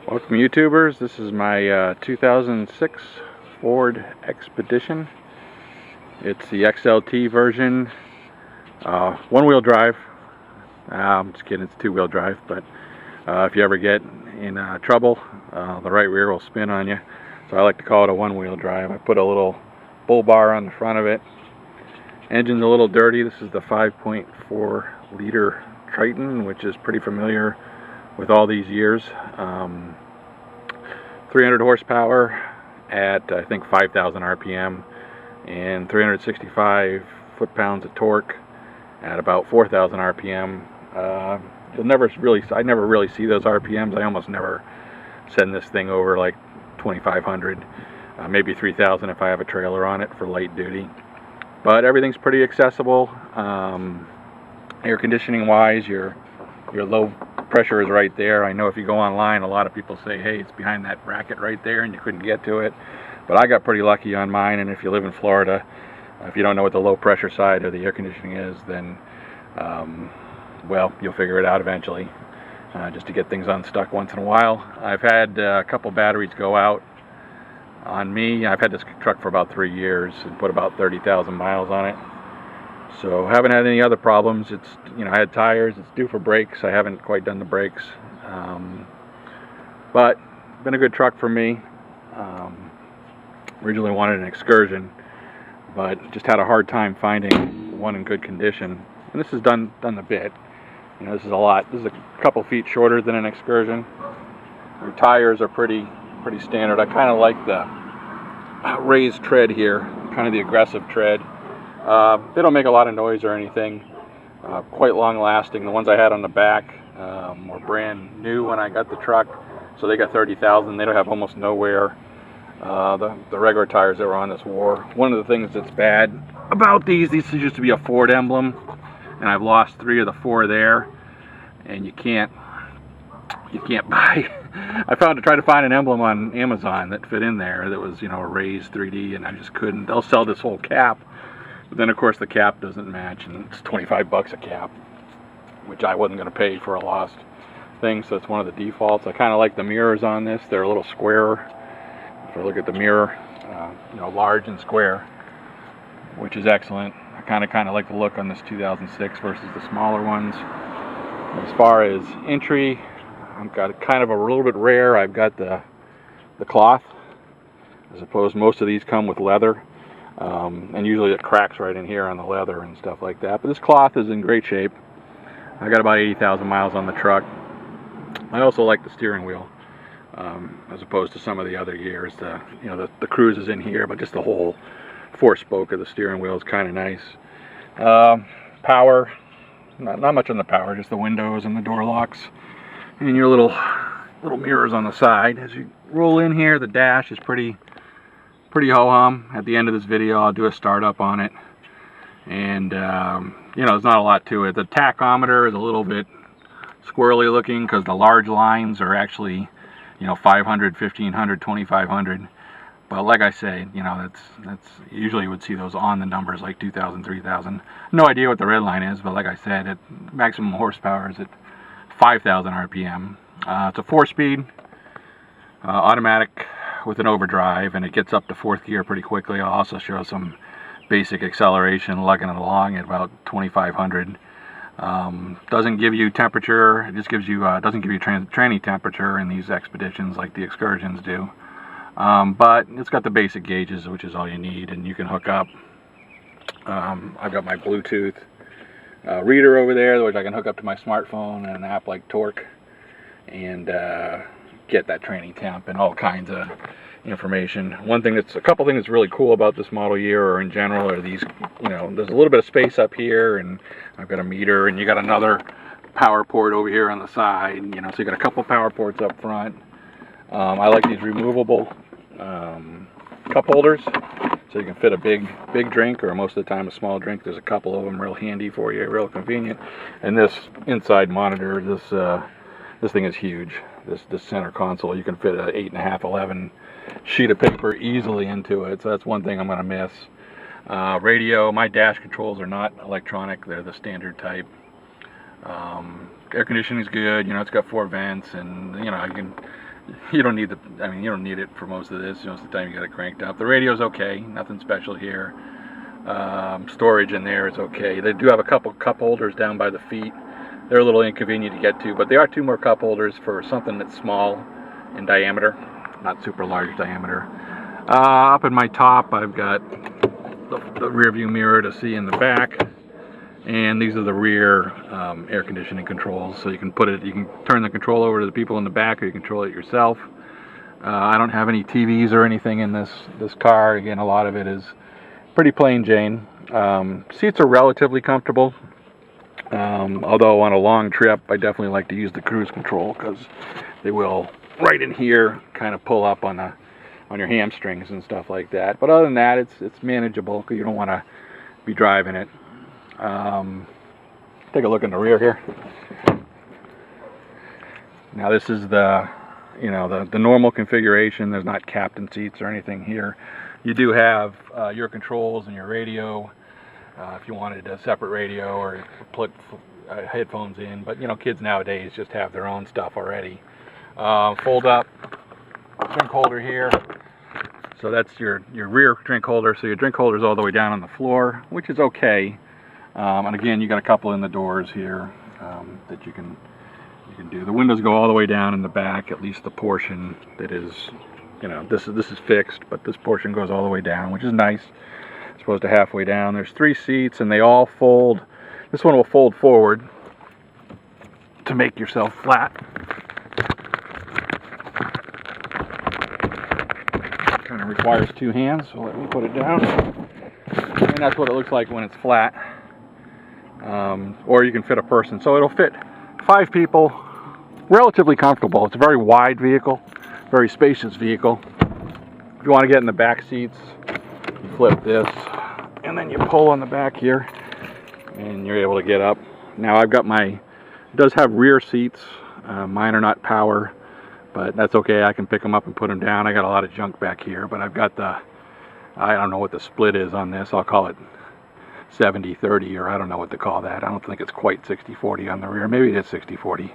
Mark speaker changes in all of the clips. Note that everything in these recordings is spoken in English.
Speaker 1: Welcome YouTubers, this is my 2006 Ford Expedition. It's the XLT version, one-wheel drive. I'm just kidding, it's two-wheel drive, but if you ever get in trouble, the right rear will spin on you. So I like to call it a one-wheel drive. I put a little bull bar on the front of it. Engine's a little dirty. This is the 5.4 liter Triton, which is pretty familiar with all these years. 300 horsepower at I think 5,000 RPM and 365 foot-pounds of torque at about 4,000 RPM. I never really see those RPMs. I almost never send this thing over like 2,500, maybe 3,000 if I have a trailer on it for light duty. But everything's pretty accessible. Air conditioning wise, your low pressure is right there. I know if you go online, a lot of people say, hey, it's behind that bracket right there and you couldn't get to it. But I got pretty lucky on mine, and if you live in Florida, if you don't know what the low pressure side of the air conditioning is, then well, you'll figure it out eventually, just to get things unstuck once in a while. I've had a couple batteries go out on me. I've had this truck for about 3 years and put about 30,000 miles on it. So haven't had any other problems. It's, I had tires. It's due for brakes. I haven't quite done the brakes, but been a good truck for me. Originally wanted an Excursion, but just had a hard time finding one in good condition. And this has done the bit. This is a lot. This is a couple feet shorter than an Excursion. Your tires are pretty standard. I kind of like the raised tread here, kind of the aggressive tread. They don't make a lot of noise or anything. Quite long lasting. The ones I had on the back were brand new when I got the truck, so they got 30,000. They don't have almost no wear. The regular tires that were on this wore. One of the things that's bad about these used to be a Ford emblem, and I've lost 3 of the 4 there, and you can't buy. I tried to find an emblem on Amazon that fit in there that was, a raised 3D, and I just couldn't. They'll sell this whole cap. But then of course the cap doesn't match, and it's 25 bucks a cap, which I wasn't going to pay for a lost thing, so it's one of the defaults. I kind of like the mirrors on this. They're a little squarer. If I look at the mirror, large and square, which is excellent. I kind of like the look on this 2006 versus the smaller ones. As far as entry, I've got kind of a little bit rare. I've got the cloth, as opposed most of these come with leather. And usually it cracks right in here on the leather and stuff like that. But this cloth is in great shape. I got about 80,000 miles on the truck. I also like the steering wheel, as opposed to some of the other years. The cruise is in here, but just the whole 4-spoke of the steering wheel is kind of nice. Power, not much on the power, just the windows and the door locks, and your little mirrors on the side. As you roll in here, the dash is pretty ho-hum. At the end of this video, I'll do a startup on it, and there's not a lot to it. The tachometer is a little bit squirrely looking because the large lines are actually 500, 1500, 2500. But like I say, that's usually you would see those on the numbers like 2000, 3000. No idea what the red line is, but like I said, at maximum horsepower is at 5,000 RPM. It's a 4-speed automatic with an overdrive, and it gets up to 4th gear pretty quickly. I'll also show some basic acceleration, lugging it along at about 2,500. Doesn't give you temperature. It just gives you doesn't give you tranny temperature in these expeditions like the Excursions do. But it's got the basic gauges, which is all you need, and you can hook up. I've got my Bluetooth reader over there, which I can hook up to my smartphone, and an app like Torque, and get that training temp and all kinds of information. A couple things that's really cool about this model year, or in general, are these, there's a little bit of space up here, and I've got a meter, and you got another power port over here on the side, so you got a couple power ports up front. I like these removable cup holders, so you can fit a big drink, or most of the time a small drink. There's a couple of them real handy for you, real convenient. And this inside monitor, this thing is huge. This center console, you can fit an 8.5, 11 sheet of paper easily into it, so that's one thing I'm going to miss. Radio, my dash controls are not electronic, they're the standard type. Air conditioning is good, it's got 4 vents, and I can You don't need the, I mean, you don't need it for most of this. Most of the time you got it cranked up. The radio's okay, nothing special here. Storage in there is okay. They do have a couple cup holders down by the feet. They're a little inconvenient to get to, but there are 2 more cup holders for something that's small in diameter, not super large diameter. Up in my top, I've got the rear view mirror to see in the back, and these are the rear air conditioning controls. So you can turn the control over to the people in the back, or you control it yourself. I don't have any TVs or anything in this car. Again, a lot of it is pretty plain Jane. Seats are relatively comfortable. Although on a long trip, I definitely like to use the cruise control, because they will, right in here, kind of pull up on your hamstrings and stuff like that. But other than that, it's manageable, because you don't want to be driving it. Take a look in the rear here. Now this is the normal configuration. There's not captain seats or anything here. You do have your controls and your radio. If you wanted a separate radio or put headphones in, but kids nowadays just have their own stuff already. Fold up drink holder here, so that's your rear drink holder. So your drink holder is all the way down on the floor, which is okay. And again, you got a couple in the doors here that you can do. The windows go all the way down in the back, at least the portion that is, this is fixed, but this portion goes all the way down, which is nice. Supposed to halfway down. There's 3 seats, and they all fold. This one will fold forward to make yourself flat. Kind of requires 2 hands, so let me put it down. And that's what it looks like when it's flat. Or you can fit a person, so it'll fit 5 people. Relatively comfortable. It's a very wide vehicle, very spacious vehicle. If you want to get in the back seats, you flip this, and then you pull on the back here, and you're able to get up. Now I've got it does have rear seats. Mine are not power, but that's okay. I can pick them up and put them down. I got a lot of junk back here, but I've got I don't know what the split is on this. I'll call it 70-30, or I don't know what to call that. I don't think it's quite 60-40 on the rear. Maybe it is 60-40.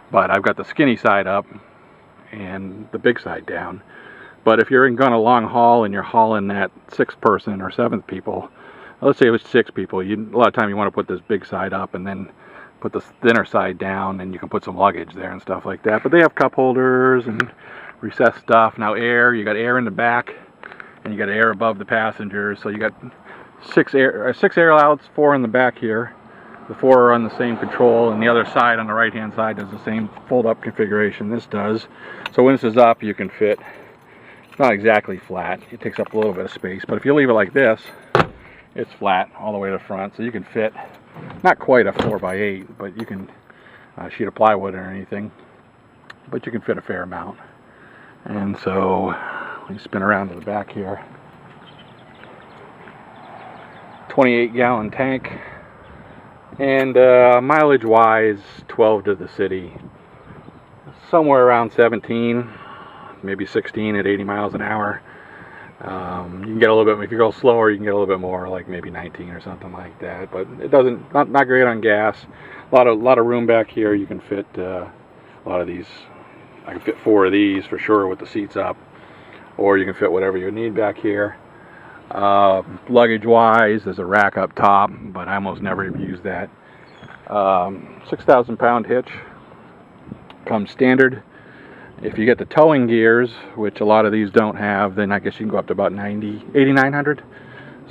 Speaker 1: But I've got the skinny side up and the big side down. But if you're going a long haul and you're hauling that 6th person or 7th people, let's say it was 6 people, a lot of time you want to put this big side up and then put the thinner side down, and you can put some luggage there and stuff like that. But they have cup holders and recessed stuff. Now you got air in the back, and you got air above the passengers. So you got 6 air outlets, 4 in the back here. The 4 are on the same control, and the other side on the right hand side does the same fold up configuration this does. So when this is up, you can fit, it's not exactly flat, it takes up a little bit of space, but if you leave it like this, it's flat all the way to the front, so you can fit not quite a 4x8, but you can sheet of plywood or anything, but you can fit a fair amount. And so let me spin around to the back here. 28-gallon tank. And mileage wise, 12 to the city, somewhere around 17, maybe 16 at 80 miles an hour. You can get a little bit, if you go slower, you can get a little bit more, like maybe 19 or something like that. But it doesn't, not great on gas. A lot of room back here. You can fit a lot of these. I can fit 4 of these for sure with the seats up, or you can fit whatever you need back here. Luggage wise, there's a rack up top, but I almost never use that. 6,000 pound hitch comes standard. If you get the towing gears, which a lot of these don't have, then I guess you can go up to about 8,900.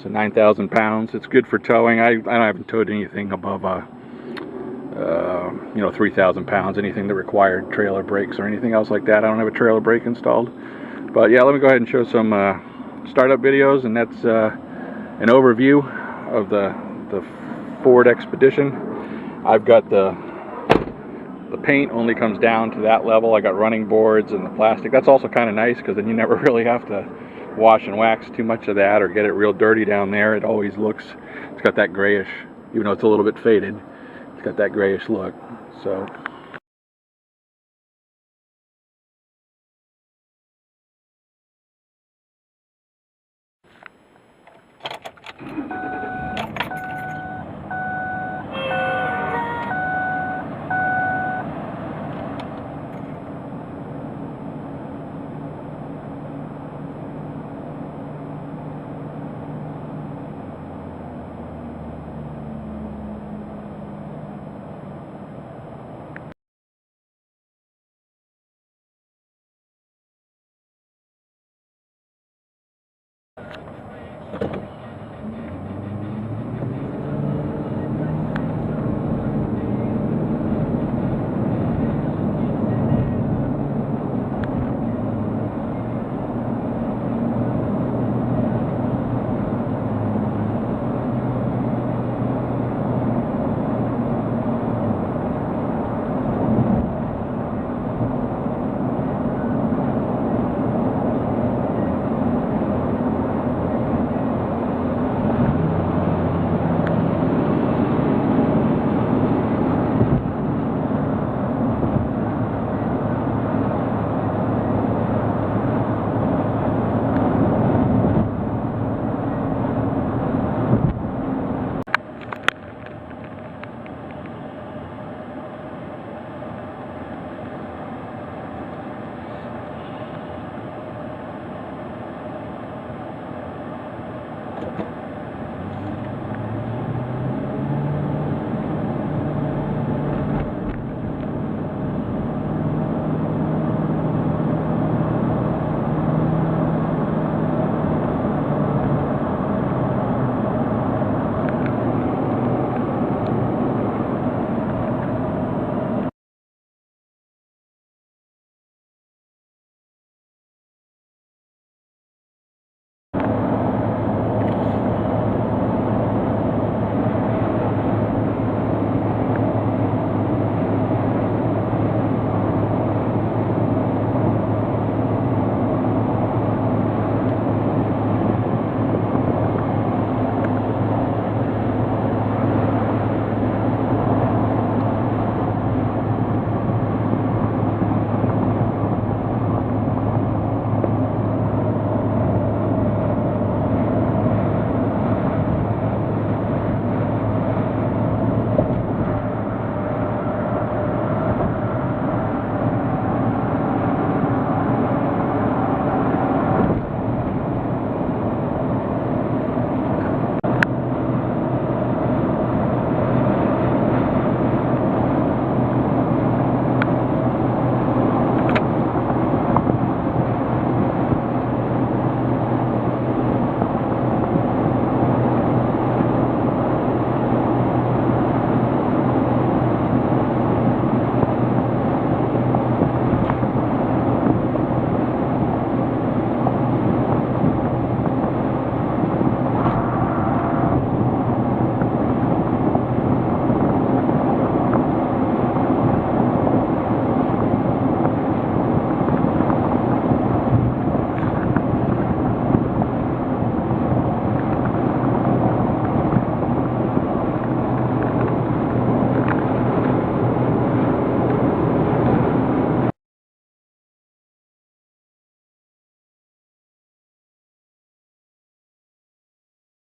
Speaker 1: So 9,000 pounds. It's good for towing. I haven't towed anything above 3,000 pounds, anything that required trailer brakes or anything else like that. I don't have a trailer brake installed. But yeah, let me go ahead and show some startup videos, and that's an overview of the Ford Expedition. I've got the paint only comes down to that level. I got running boards and the plastic. That's also kind of nice, because then you never really have to wash and wax too much of that or get it real dirty down there. It always looks, it's got that grayish, even though it's a little bit faded, it's got that grayish look. So